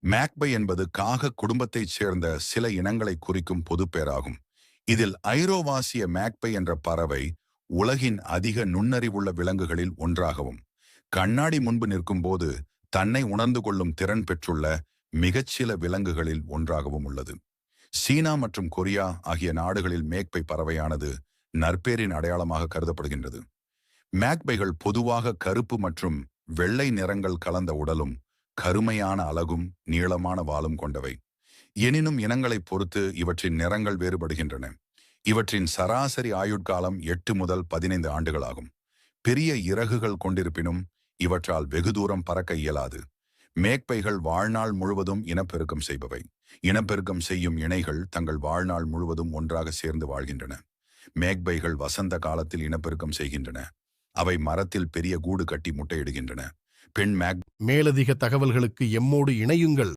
Magpie என்பது காக குடும்பத்தைச் சேர்ந்த சில இனங்களை குறிக்கும் பொதுப்பெயராகும். இதில் ஐரோவாசிய மேக்பை என்ற பறவை உலகின் அதிக நுண்ணறிவுள்ள விலங்குகளில் ஒன்றாகவும், கண்ணாடி முன்பு நிற்கும்போது தன்னை உணர்ந்து கொள்ளும் திறன் பெற்றுள்ள மிகச்சில விலங்குகளில் ஒன்றாகவும் உள்ளது. சீனா மற்றும் கொரியா ஆகிய நாடுகளில் மேக்பை பறவையானது நற்பேரின் அடையாளமாக கருதப்படுகின்றது. மேக்பைகள் பொதுவாக கருப்பு மற்றும் வெள்ளை நிறங்கள் கலந்த உடலும், கருமையான அலகும், நீளமான வாலும் கொண்டவை. எனினும் இனங்களைப் பொறுத்து இவற்றின் நிறங்கள் வேறுபடுகின்றன. இவற்றின் சராசரி ஆயுட்காலம் 8 முதல் 15 ஆண்டுகளாகும். பெரிய இறகுகள் கொண்டிருப்பினும் இவற்றால் வெகு தூரம் பறக்க இயலாது. மேக்பைகள் வாழ்நாள் முழுவதும் இனப்பெருக்கம் செய்பவை. இனப்பெருக்கம் செய்யும் இணைகள் தங்கள் வாழ்நாள் முழுவதும் ஒன்றாக சேர்ந்து வாழ்கின்றன. மேக்பைகள் வசந்த காலத்தில் இனப்பெருக்கம் செய்கின்றன. அவை மரத்தில் பெரிய கூடு கட்டி முட்டையிடுகின்றன. பெண் மேக் மேலதிக தகவல்களுக்கு எம்மோடு இணையுங்கள்.